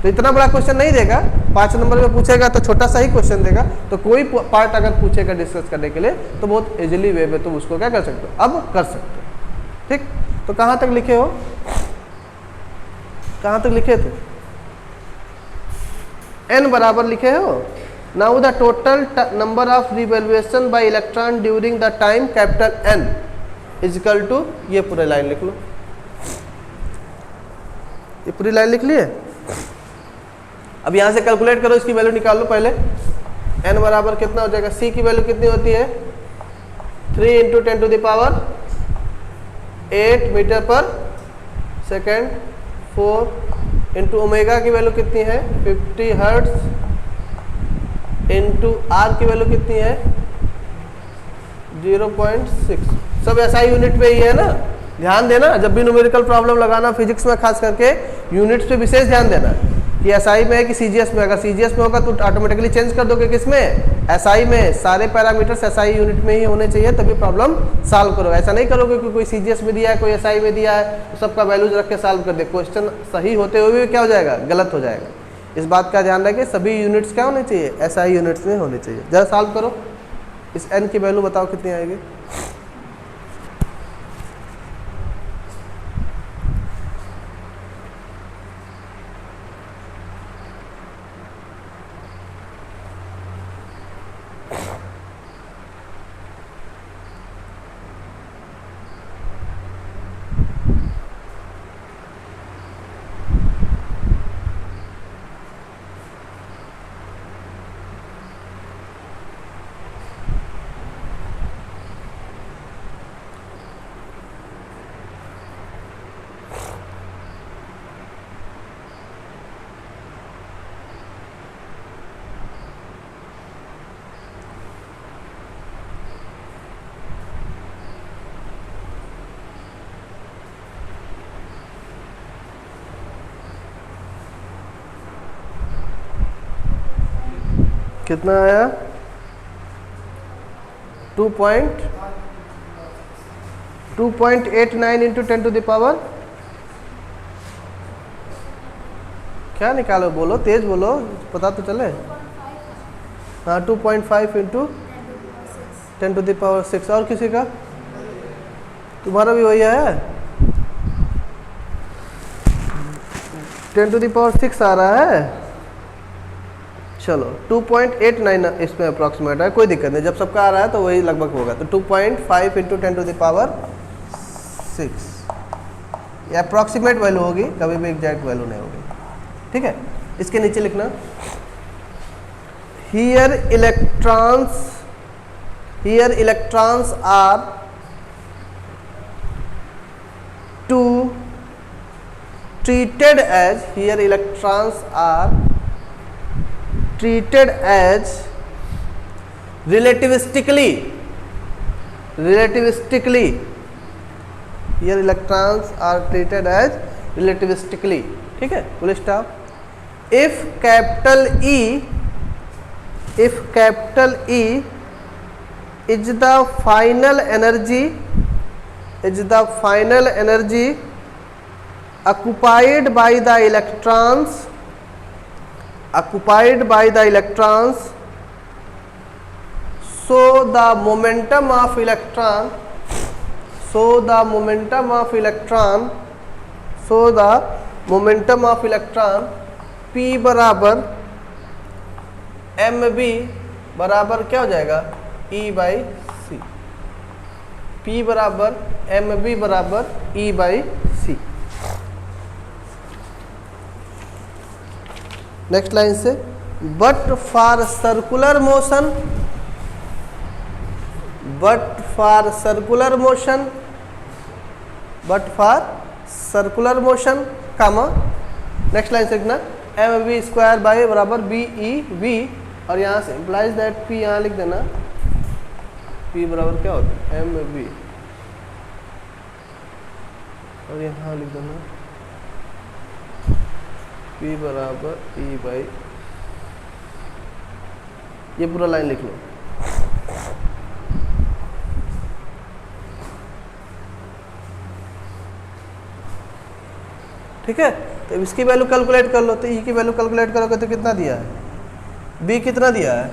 A: तो इतना बड़ा क्वेश्चन नहीं देगा, 5 नंबर में पूछेगा तो छोटा सा ही क्वेश्चन देगा। तो कोई पार्ट अगर पूछेगा डिस्कस करने के लिए, तो बहुत इजिली वे में तुम उसको क्या कर सकते हो, अब कर सकते हो। ठीक, तो कहाँ तक लिखे हो, कहाँ तक लिखे थे, n बराबर लिखे हो। Now the total number of revolution by electron during the time capital N is equal to, ये पूरी लाइन लिख लो, ये पूरी लाइन लिख लिए। अब यहाँ से कैलकुलेट करो, इसकी वैल्यू निकाल लो पहले। n बराबर कितना हो जाएगा, c की वैल्यू कितनी होती है, 3 × 10⁸ मीटर पर सेकेंड, 4 इंटू ओमेगा की वैल्यू कितनी है 50 हर्ट्ज, इंटू आर की वैल्यू कितनी है 0.6। सब SI यूनिट पे ही है ना, ध्यान देना जब भी न्यूमेरिकल प्रॉब्लम लगाना फिजिक्स में, खास करके यूनिट्स पे विशेष ध्यान देना कि SI में है कि CGS में। अगर CGS में होगा तो ऑटोमेटिकली चेंज कर दोगे किसमें, SI में। सारे पैरामीटर्स SI यूनिट में ही होने चाहिए, तभी प्रॉब्लम सॉल्व करो। ऐसा नहीं करोगे कि कोई CGS में दिया है, कोई SI में दिया है, तो सबका वैल्यूज रख के सॉल्व कर दे। क्वेश्चन सही होते हुए भी क्या हो जाएगा, गलत हो जाएगा। इस बात का ध्यान रखें, सभी यूनिट्स क्या होने चाहिए, SI यूनिट्स में होने चाहिए। जरा सॉल्व करो, इस n की वैल्यू बताओ कितनी आएगी। कितना आया, 2.89 इंटू 10 टू द पावर, क्या निकालो, बोलो तेज बोलो, पता तो चले। हाँ 2.5 इंटू 10 टू द पावर 6। और किसी का? तुम्हारा भी वही है, 10 टू द पावर 6 आ रहा है। चलो 2.89 इसमें अप्रॉक्सीमेट है, कोई दिक्कत नहीं, जब सबका आ रहा है तो वही लगभग होगा। तो 2.5 इंटू 10 टू द पावर 6 ये अप्रॉक्सीमेट वैल्यू होगी, कभी भी एग्जैक्ट वैल्यू नहीं होगी। ठीक है, इसके नीचे लिखना here electrons are to treated as, here electrons are treated as relativistically, here electrons are treated as relativistically। ठीक है, full stop. if capital E is the final energy occupied by the electrons, so the momentum of electron P बराबर mv बराबर क्या हो जाएगा, E by C. P बराबर mv बराबर E by C. Next line से, but for circular motion comma, next line से लिखना mv स्क्वायर बाई बराबर BeV, और यहाँ से इम्प्लाइज दैट P यहाँ लिख देना, P बराबर क्या होता है mv, और यहाँ लिख देना P बराबर E बाई, ये पूरा लाइन लिख लो। ठीक है, तो इसकी वैल्यू कैलकुलेट कर लो। तो E की वैल्यू कैलकुलेट करोगे तो कितना दिया है, B कितना दिया है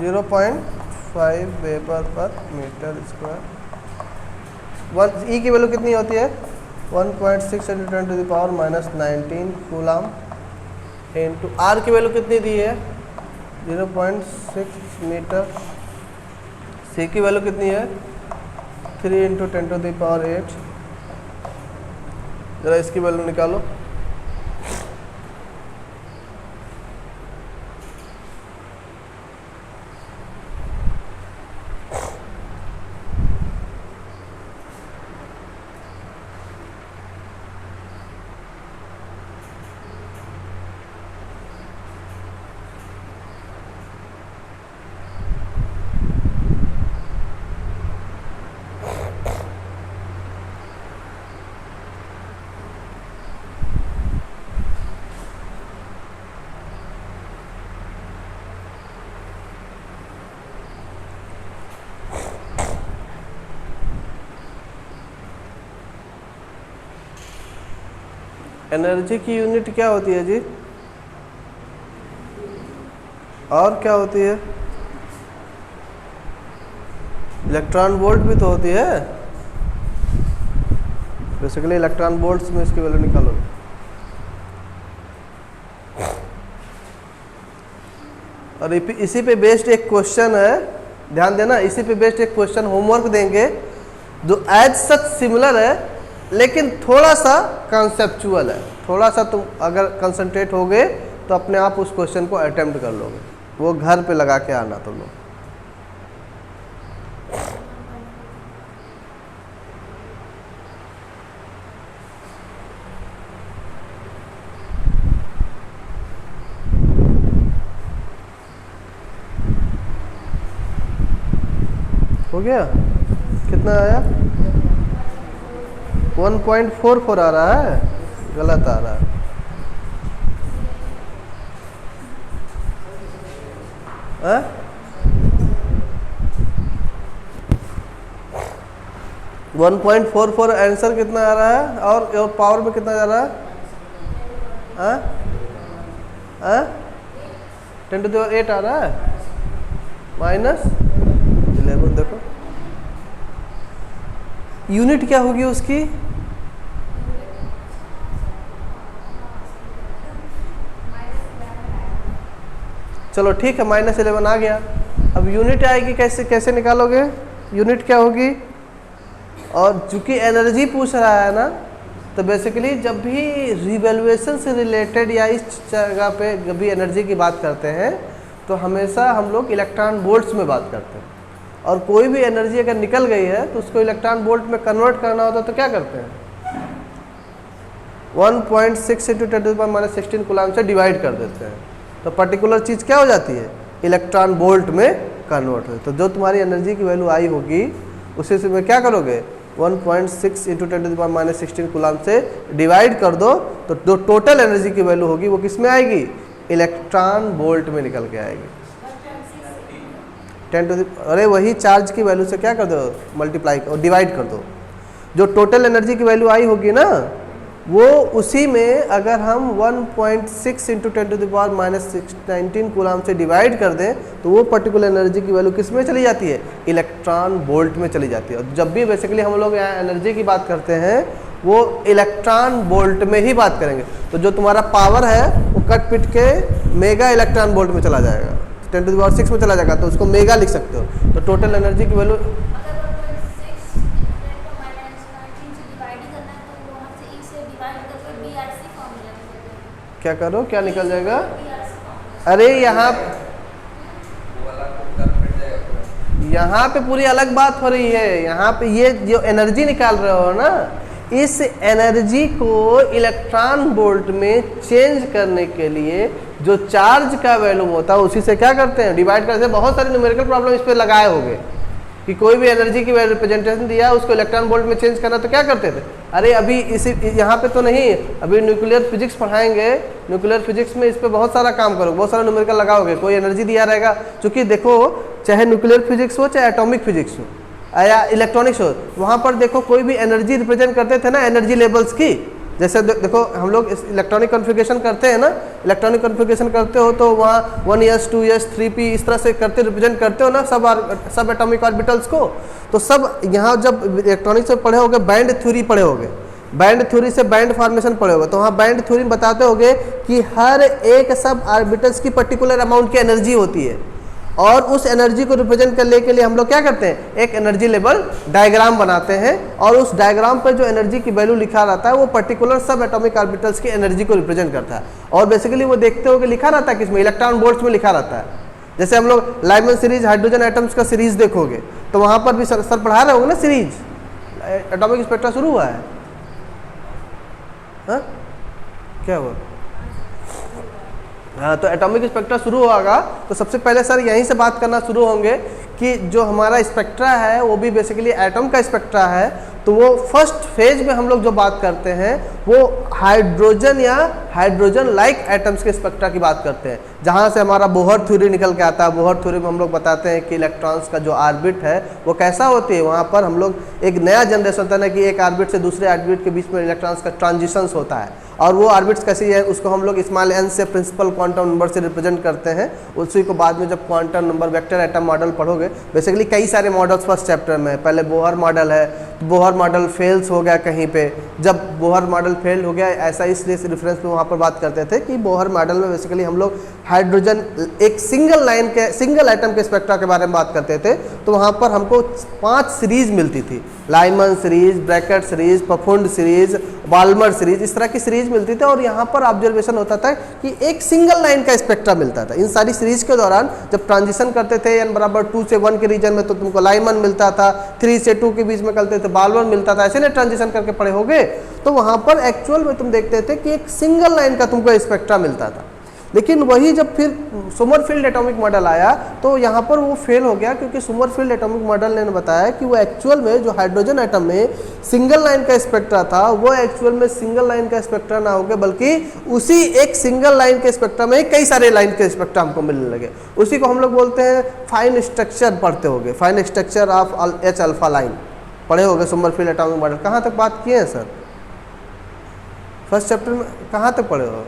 A: 0.5 weber per metre square. E की वैल्यू कितनी होती है 1.6 × 10 to the power -19 coulomb, into R की वैल्यू कितनी दी है 0.6 मीटर, C की वैल्यू कितनी है 3 × 10 टू द पावर 8। जरा इसकी वैल्यू निकालो। एनर्जी की यूनिट क्या होती है जी, और क्या होती है, इलेक्ट्रॉन वोल्ट भी तो होती है। बेसिकली इलेक्ट्रॉन वोल्ट्स में इसकी वैल्यू निकालोगे। और इसी पे बेस्ड एक क्वेश्चन है, ध्यान देना, इसी पे बेस्ड एक क्वेश्चन होमवर्क देंगे जो एज सच सिमिलर है लेकिन थोड़ा सा कॉन्सेप्चुअल है। थोड़ा सा तुम अगर कंसंट्रेट होगे तो अपने आप उस क्वेश्चन को अटेम्प्ट कर लोगे, वो घर पे लगा के आना तुम लोग। हो गया, कितना आया 1.44 आ रहा है, गलत आ रहा है। हाँ? 1.44 आंसर कितना आ रहा है, और पावर में कितना जा रहा है, हाँ? हाँ? 10 to the power 8 आ रहा है, माइनस 11 देखो यूनिट क्या होगी उसकी, चलो ठीक है -11 आ गया। अब यूनिट आएगी कैसे, कैसे निकालोगे, यूनिट क्या होगी। और चूंकि एनर्जी पूछ रहा है ना, तो बेसिकली जब भी रिवैल्यूएशन से रिलेटेड या इस जगह पे जब भी एनर्जी की बात करते हैं तो हमेशा हम लोग इलेक्ट्रॉन वोल्ट्स में बात करते हैं। और कोई भी एनर्जी अगर निकल गई है तो उसको इलेक्ट्रॉन वोल्ट में कन्वर्ट करना होता है तो क्या करते हैं, 1.6 × 10⁻16 कूलम से डिवाइड कर देते हैं। तो पर्टिकुलर चीज़ क्या हो जाती है, इलेक्ट्रॉन वोल्ट में कन्वर्ट हो। तो जो तुम्हारी एनर्जी की वैल्यू आई होगी उसी से में क्या करोगे, 1.6 × 10⁻16 कूलम से डिवाइड कर दो, तो जो टोटल एनर्जी की वैल्यू होगी वो किस में आएगी, इलेक्ट्रॉन वोल्ट में निकल के आएगी। 10 अरे वही चार्ज की वैल्यू से क्या कर दो, मल्टीप्लाई और डिवाइड कर दो। जो टोटल एनर्जी की वैल्यू आई होगी ना, वो उसी में अगर हम 1.6 × 10⁻19 कूलम से डिवाइड कर दें तो वो पर्टिकुलर एनर्जी की वैल्यू किस में चली जाती है, इलेक्ट्रॉन वोल्ट में चली जाती है। और जब भी बेसिकली हम लोग यहाँ एनर्जी की बात करते हैं वो इलेक्ट्रॉन वोल्ट में ही बात करेंगे। तो जो तुम्हारा पावर है वो कट पिट के मेगा इलेक्ट्रॉन वोल्ट में चला जाएगा, 10⁻6 में चला जाएगा, तो उसको मेगा लिख सकते हो। तो टोटल एनर्जी की वैल्यू क्या करो, क्या निकल जाएगा, अरे यहाँ पे पूरी अलग बात हो रही है। यहाँ पे ये जो एनर्जी निकाल रहे हो ना, इस एनर्जी को इलेक्ट्रॉन वोल्ट में चेंज करने के लिए जो चार्ज का वैल्यू होता है उसी से क्या करते हैं, डिवाइड करते हैं। बहुत सारे न्यूमेरिकल प्रॉब्लम इस पे लगाए होंगे कि कोई भी एनर्जी की रिप्रेजेंटेशन दिया उसको इलेक्ट्रॉन वोल्ट में चेंज करना, तो क्या करते थे, अरे अभी इसी यहाँ पे तो नहीं, अभी न्यूक्लियर फिजिक्स पढ़ाएंगे, न्यूक्लियर फिजिक्स में इस पे बहुत सारा काम करोगे, बहुत सारा न्यूमेरिकल लगाओगे, कोई एनर्जी दिया रहेगा। क्योंकि देखो चाहे न्यूक्लियर फिजिक्स हो चाहे एटॉमिक फिजिक्स हो या इलेक्ट्रॉनिक्स हो, वहाँ पर देखो कोई भी एनर्जी रिप्रेजेंट करते थे ना एनर्जी लेवल्स की। जैसे देखो हम लोग इलेक्ट्रॉनिक कॉन्फ़िगरेशन करते हैं ना, इलेक्ट्रॉनिक कॉन्फ़िगरेशन करते हो तो वहाँ 1s 2s 3p इस तरह से करते रिप्रेजेंट करते हो ना सब एटॉमिक ऑर्बिटल्स को। तो सब यहाँ जब इलेक्ट्रॉनिक्स में पढ़े होगे बैंड थ्योरी पढ़े होगे, बैंड थ्योरी से बैंड फॉर्मेशन पढ़े होगे, तो वहाँ बैंड थ्योरी में बताते होगे कि हर एक सब ऑर्बिटल्स की पर्टिकुलर अमाउंट की एनर्जी होती है। और उस एनर्जी को रिप्रेजेंट करने के लिए हम लोग क्या करते हैं, एक एनर्जी लेवल डायग्राम बनाते हैं और उस डायग्राम पर जो एनर्जी की वैल्यू लिखा रहता है वो पर्टिकुलर सब एटॉमिक ऑर्बिटल्स की एनर्जी को रिप्रेजेंट करता है। और बेसिकली वो देखते हो कि लिखा रहता है किसमें, इलेक्ट्रॉन वोल्ट्स में लिखा रहता है। जैसे हम लोग लाइमन सीरीज हाइड्रोजन एटम्स का सीरीज देखोगे तो वहाँ पर भी सर पढ़ा रहे होंगे ना, सीरीज एटॉमिक स्पेक्ट्रा शुरू हुआ है, हाँ क्या हुआ, हाँ तो एटॉमिक स्पेक्ट्रा शुरू होगा तो सबसे पहले सर यहीं से बात करना शुरू होंगे कि जो हमारा स्पेक्ट्रा है वो भी बेसिकली एटम का स्पेक्ट्रा है। तो वो फर्स्ट फेज में हम लोग जो बात करते हैं वो हाइड्रोजन या हाइड्रोजन लाइक एटम्स के स्पेक्ट्रा की बात करते हैं, जहाँ से हमारा बोहर थ्योरी निकल के आता है। बोहर थ्योरी में हम लोग बताते हैं कि इलेक्ट्रॉन्स का जो ऑर्बिट है वो कैसा होती है, वहाँ पर हम लोग एक नया जनरेशन होता है ना कि एक ऑर्बिट से दूसरे ऑर्बिट के बीच में इलेक्ट्रॉन्स का ट्रांजिशंस होता है। और वो ऑर्बिट्स कैसी है उसको हम लोग स्मॉल n से प्रिंसिपल क्वांटम नंबर से रिप्रेजेंट करते हैं। उसी को बाद में जब quantum number vector atom model पढ़ोगे, बेसिकली कई सारे मॉडल्स फर्स्ट चैप्टर में, पहले बोहर मॉडल है, तो बोहर मॉडल फेल्स हो गया कहीं पे, जब बोहर मॉडल फेल हो गया ऐसा इसलिए रेफरेंस में वहाँ पर बात करते थे कि बोहर मॉडल में बेसिकली हम लोग हाइड्रोजन एक सिंगल लाइन के सिंगल एटम के स्पेक्ट्रा के बारे में बात करते थे। तो वहाँ पर हमको 5 सीरीज मिलती थी, Lyman series, Brackett series, Pfund series, Balmer series, इस तरह की सीरीज मिलती थी। और यहाँ पर ऑब्जर्वेशन होता था कि एक सिंगल लाइन का स्पेक्ट्रा मिलता था। इन सारी सीरीज के दौरान जब ट्रांजिशन करते थे n बराबर 2 से 1 के रीजन में तो तुमको लाइमन मिलता था, 3 से 2 के बीच में करते थे बाल्मर मिलता था, ऐसे नहीं ट्रांजिशन करके पढ़े होगे। तो वहाँ पर एक्चुअल में तुम देखते थे कि एक सिंगल लाइन का तुमको स्पेक्ट्रा मिलता था। लेकिन वही जब फिर सोमरफील्ड एटॉमिक मॉडल आया तो यहाँ पर वो फेल हो गया, क्योंकि सोमरफील्ड एटॉमिक मॉडल ने बताया कि वो एक्चुअल में जो हाइड्रोजन एटम में सिंगल लाइन का स्पेक्ट्रा था वो एक्चुअल में सिंगल लाइन का स्पेक्ट्रा ना होकर बल्कि उसी एक सिंगल लाइन के स्पेक्ट्रा में कई सारे लाइन के स्पेक्ट्रा हमको मिलने लगे। उसी को हम लोग बोलते हैं फाइन स्ट्रक्चर पढ़ते होगे, fine structure of H alpha line पढ़े होगे सोमरफील्ड एटॉमिक मॉडल। कहाँ तक बात किए हैं सर, फर्स्ट चैप्टर में कहाँ तक पढ़े हो,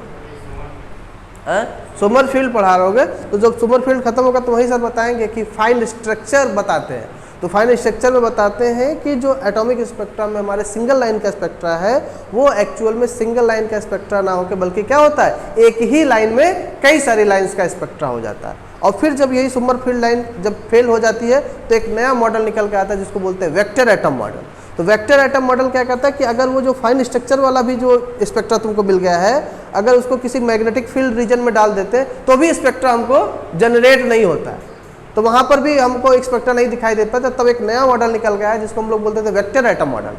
A: सोमरफील्ड पढ़ा रहोगे तो जब सोमरफील्ड खत्म होगा तो वही सर बताएंगे कि फाइन स्ट्रक्चर बताते हैं। तो फाइन स्ट्रक्चर में बताते हैं कि जो एटॉमिक स्पेक्ट्रा में हमारे सिंगल लाइन का स्पेक्ट्रा है वो एक्चुअल में सिंगल लाइन का स्पेक्ट्रा ना होकर बल्कि क्या होता है, एक ही लाइन में कई सारी लाइंस का स्पेक्ट्रा हो जाता है। और फिर जब यही सोमरफील्ड लाइन जब फेल हो जाती है तो एक नया मॉडल निकल के आता है जिसको बोलते हैं वेक्टर एटम मॉडल। तो वेक्टर एटम मॉडल क्या करता है कि अगर वो जो फाइन स्ट्रक्चर वाला भी जो स्पेक्ट्रा तुमको मिल गया है, अगर उसको किसी मैग्नेटिक फील्ड रीजन में डाल देते हैं तो भी स्पेक्ट्रा हमको जनरेट नहीं होता है, तो वहाँ पर भी हमको एक स्पेक्ट्रा नहीं दिखाई देता। तो तब एक नया मॉडल निकल गया है जिसको हम लोग बोलते थे वेक्टर एटम मॉडल।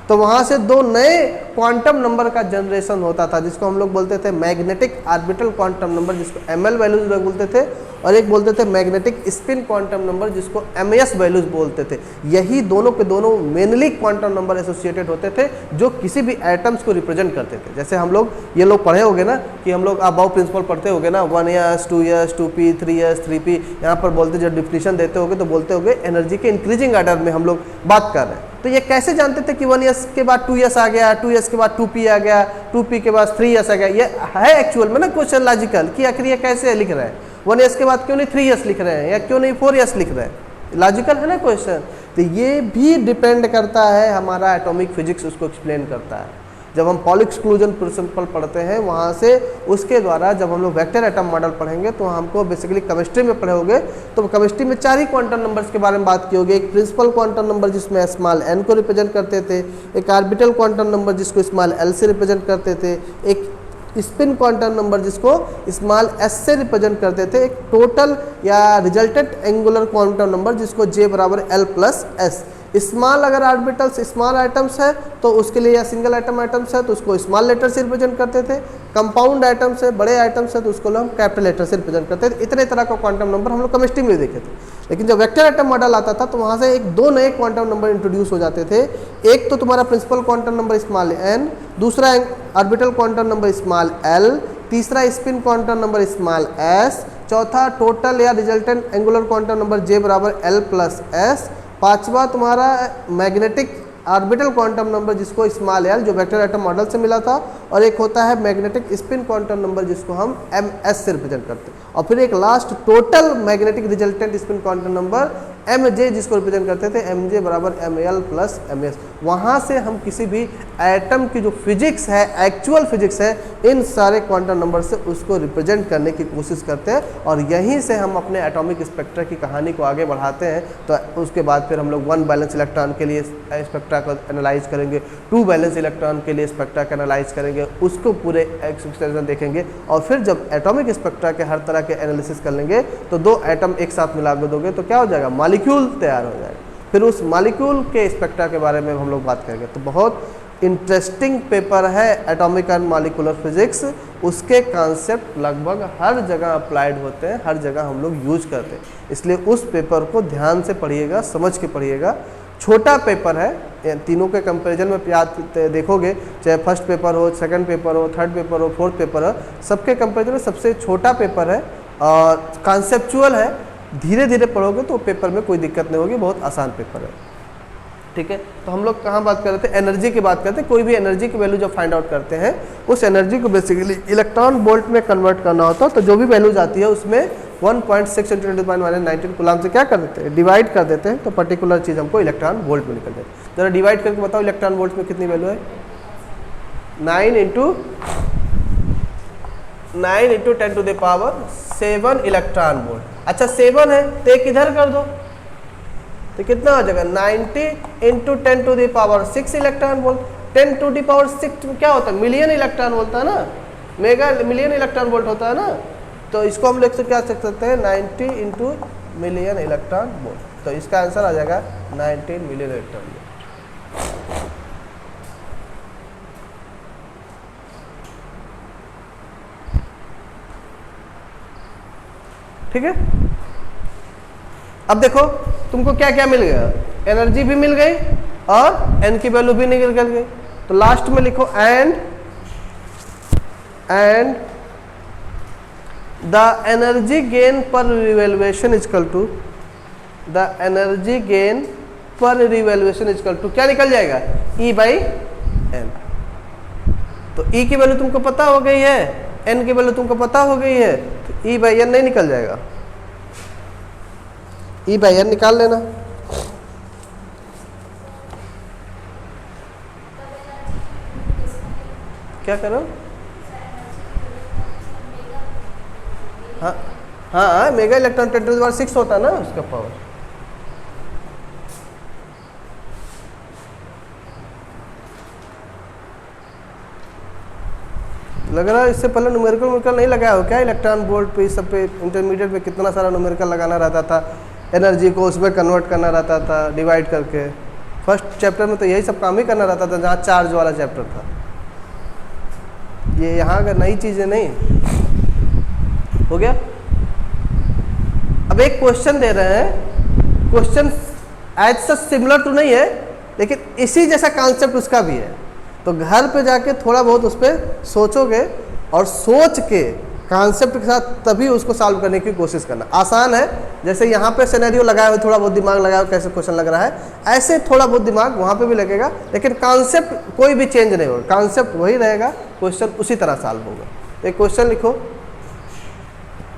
A: तो वहाँ से दो नए क्वांटम नंबर का जनरेशन होता था जिसको हम लोग बोलते थे मैग्नेटिक ऑर्बिटल क्वांटम नंबर, जिसको ml वैल्यूज लोग बोलते थे, और एक बोलते थे मैग्नेटिक स्पिन क्वांटम नंबर जिसको ms वैल्यूज बोलते थे। यही दोनों के दोनों मेनली क्वांटम नंबर एसोसिएटेड होते थे जो किसी भी एटम्स को रिप्रेजेंट करते थे। जैसे हम लोग ये लोग पढ़े होंगे ना कि हम लोग अबाव प्रिंसिपल पढ़ते होंगे ना, 1s 2s 2p 3s 3p, यहाँ पर बोलते जब डिफिनीशन देते होंगे तो बोलते होंगे एनर्जी के इंक्रीजिंग ऑर्डर में हम लोग बात कर रहे हैं। तो ये कैसे जानते थे कि 1s के बाद 2s आ गया, 2s के बाद 2p आ गया, 2p के बाद 3s आ गया? ये है एक्चुअल में ना क्वेश्चन लॉजिकल कि आखिर ये कैसे लिख रहे हैं, 1s के बाद क्यों नहीं 3s लिख रहे हैं या क्यों नहीं 4s लिख रहे हैं? लॉजिकल है ना क्वेश्चन। तो ये भी डिपेंड करता है, हमारा एटॉमिक फिजिक्स उसको एक्सप्लेन करता है। जब हम पॉली एक्सक्लूजन प्रिंसिपल पढ़ते हैं वहाँ से उसके द्वारा जब हम लोग वेक्टर एटम मॉडल पढ़ेंगे तो हमको बेसिकली केमिस्ट्री में पढ़े होंगे तो केमिस्ट्री में 4 ही क्वांटम नंबर्स के बारे में बात की होगी। एक प्रिंसिपल क्वांटम नंबर जिसमें स्मॉल n को रिप्रेजेंट करते थे, एक ऑर्बिटल क्वांटम नंबर जिसको स्मॉल l से रिप्रेजेंट करते थे, एक स्पिन क्वांटम नंबर जिसको स्मॉल s से रिप्रेजेंट करते थे, एक टोटल या रिजल्टेंट एंगुलर क्वांटम नंबर जिसको j बराबर l प्लस s। स्मॉल अगर ऑर्बिटल्स स्मॉल आइटम्स है तो उसके लिए या सिंगल आइटम आइटम्स है तो उसको स्मॉल लेटर से रिप्रेजेंट करते थे, कंपाउंड आइटम्स है बड़े आइटम्स है तो उसको हम कैपिटल लेटर से रिप्रेजेंट करते थे। इतने तरह का क्वांटम नंबर हम लोग केमिस्ट्री में देखे थे। लेकिन जब वेक्टर एटम मॉडल आता था तो वहाँ से एक दो नए क्वांटम नंबर इंट्रोड्यूस हो जाते थे। एक तो तुम्हारा principal quantum number small n, दूसरा orbital quantum number small l, तीसरा spin quantum number small s, चौथा टोटल या resultant angular quantum number j बराबर l प्लस s, पांचवा तुम्हारा मैग्नेटिक ऑर्बिटल क्वांटम नंबर जिसको स्मॉल l जो वेक्टर एटम मॉडल से मिला था, और एक होता है मैग्नेटिक स्पिन क्वांटम नंबर जिसको हम ms से रिप्रेजेंट करते हैं, और फिर एक last total magnetic resultant spin quantum number mj जिसको रिप्रेजेंट करते थे mj बराबर ml प्लस ms। वहाँ से हम किसी भी एटम की जो फिजिक्स है, एक्चुअल फिजिक्स है, इन सारे क्वांटम नंबर से उसको रिप्रेजेंट करने की कोशिश करते हैं, और यहीं से हम अपने एटॉमिक स्पेक्ट्रा की कहानी को आगे बढ़ाते हैं। तो उसके बाद फिर हम लोग 1 बैलेंस इलेक्ट्रॉन के लिए स्पेक्ट्रा को एनालाइज करेंगे, 2 बैलेंस इलेक्ट्रॉन के लिए स्पेक्ट्रा का एनालाइज करेंगे, उसको पूरे एक्सप्रेशन देखेंगे, और फिर जब एटॉमिक स्पेक्ट्रा के हर तरह के एनालिसिस कर लेंगे तो 2 एटम एक साथ मिला दोगे तो क्या हो जाएगा, मॉलिक्यूल तैयार हो जाएगा। फिर उस मॉलिक्यूल के स्पेक्ट्रा के बारे में हम लोग बात करेंगे। तो बहुत इंटरेस्टिंग पेपर है एटॉमिक एंड मॉलिक्यूलर फिजिक्स। उसके कॉन्सेप्ट लगभग हर जगह अप्लाइड होते हैं, हर जगह हम लोग यूज करते हैं, इसलिए उस पेपर को ध्यान से पढ़िएगा, समझ के पढ़िएगा। छोटा पेपर है, तीनों के कंपैरिजन में याद देखोगे, चाहे फर्स्ट पेपर हो, सेकंड पेपर हो, थर्ड पेपर हो, फोर्थ पेपर हो, सबके कंपैरिजन में सबसे छोटा पेपर है और कॉन्सेप्चुअल है। धीरे धीरे पढ़ोगे तो पेपर में कोई दिक्कत नहीं होगी, बहुत आसान पेपर है। ठीक है, तो हम लोग कहाँ बात कर रहे थे, एनर्जी की बात करते हैं। कोई भी एनर्जी की वैल्यू जब फाइंड आउट करते हैं, उस एनर्जी को बेसिकली इलेक्ट्रॉन वोल्ट में कन्वर्ट करना होता है। तो जो भी वैल्यूज आती है उसमें 1.6 × 10⁻⁹ कूलम से क्या कर देते हैं, डिवाइड कर देते हैं, तो पर्टिकुलर चीज़ हमको इलेक्ट्रॉन वोल्ट में निकल जाए। जरा डिवाइड करके बताओ इलेक्ट्रॉन वोल्ट में कितनी वैल्यू है, 9 × 10⁻7 इलेक्ट्रॉन वोल्ट। अच्छा 7 है तो एक इधर कर दो तो कितना हो जाएगा, 90 × 10⁻6 इलेक्ट्रॉन वोल्ट। 10⁻6 क्या होता है, मिलियन इलेक्ट्रॉन वोल्ट है ना, मेगा मिलियन इलेक्ट्रॉन वोल्ट होता है ना। तो इसको हम लिख क्या सकते हैं, 90 × मिलियन इलेक्ट्रॉन वोल्ट। तो इसका आंसर आ जाएगा 19 मिलियन इलेक्ट्रॉन वोल्ट। ठीक है, अब देखो तुमको क्या क्या मिल गया, एनर्जी भी मिल गई और एन की वैल्यू भी निकल गई। तो लास्ट में लिखो and the energy gain per revolution equal to, the energy gain per revolution equal to क्या निकल जाएगा, E/n। तो E की वैल्यू तुमको पता हो गई है, n की वैल्यू तुमको पता हो गई है, तो E/n नहीं निकल जाएगा, E/n निकाल लेना। क्या करो? हाँ हाँ, मेगा इलेक्ट्रॉन 10⁻⁶ होता है ना उसका पावर। लग रहा है इससे पहले न्यूमेरिकल नहीं लगाया हो क्या? इलेक्ट्रॉन वोल्ट पे, इस सब पे, इंटरमीडिएट पे कितना सारा न्यूमेरिकल लगाना रहता था, एनर्जी को उसमें कन्वर्ट करना रहता था डिवाइड करके। फर्स्ट चैप्टर में तो यही सब काम ही करना रहता था, जहाँ चार्ज वाला चैप्टर था। ये यहाँ का नई चीज़ें नहीं। हो गया? अब एक क्वेश्चन दे रहे हैं, क्वेश्चन एज सच सिमिलर तो नहीं है, लेकिन इसी जैसा कॉन्सेप्ट उसका भी है। तो घर पे जाके थोड़ा बहुत उस पर सोचोगे और सोच के कॉन्सेप्ट के साथ तभी उसको सॉल्व करने की कोशिश करना। आसान है, जैसे यहाँ पे सिनेरियो लगाया हुआ, थोड़ा बहुत दिमाग लगाया हुआ कैसे क्वेश्चन लग रहा है, ऐसे थोड़ा बहुत दिमाग वहाँ पे भी लगेगा, लेकिन कॉन्सेप्ट कोई भी चेंज नहीं होगा, कॉन्सेप्ट वही रहेगा, क्वेश्चन उसी तरह सॉल्व होगा। एक क्वेश्चन लिखो,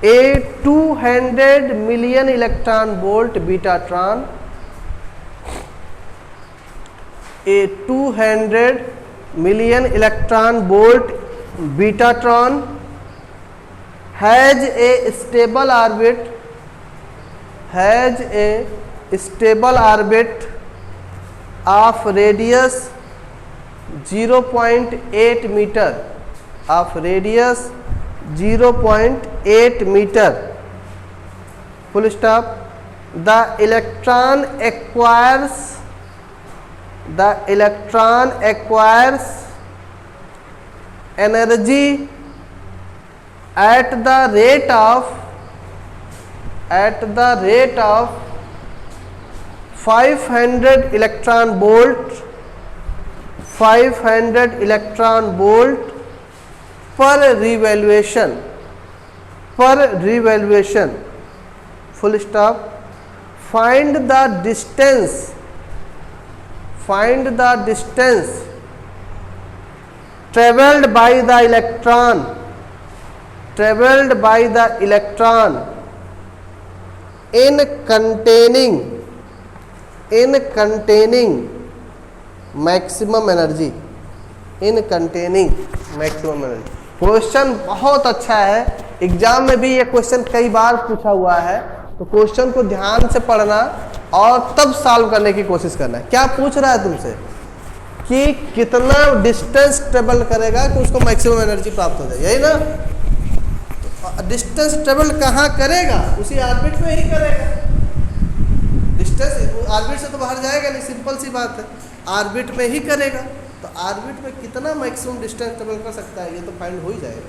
A: A 200 million electron volt betatron, A 200 million electron volt betatron has a stable orbit of radius 0.8 meter, of radius 0.8 meter, full stop. The electron acquires energy at the rate of 500 electron volt per revolution, full stop. Find the distance traveled by the electron in containing maximum energy, question बहुत अच्छा है, exam में भी ये question कई बार पूछा हुआ है, तो क्वेश्चन को ध्यान से पढ़ना और तब सॉल्व करने की कोशिश करना है। क्या पूछ रहा है तुमसे कि कितना डिस्टेंस ट्रेवल करेगा कि उसको मैक्सिमम एनर्जी प्राप्त हो जाए, यही ना? तो डिस्टेंस ट्रेवल कहाँ करेगा? उसी ऑर्बिट में ही करेगा। डिस्टेंस ऑर्बिट से तो बाहर जाएगा नहीं, सिंपल सी बात है, ऑर्बिट में ही करेगा। तो ऑर्बिट में कितना मैक्सिमम डिस्टेंस ट्रेवल कर सकता है, ये तो फाइंड हो ही जाएगा।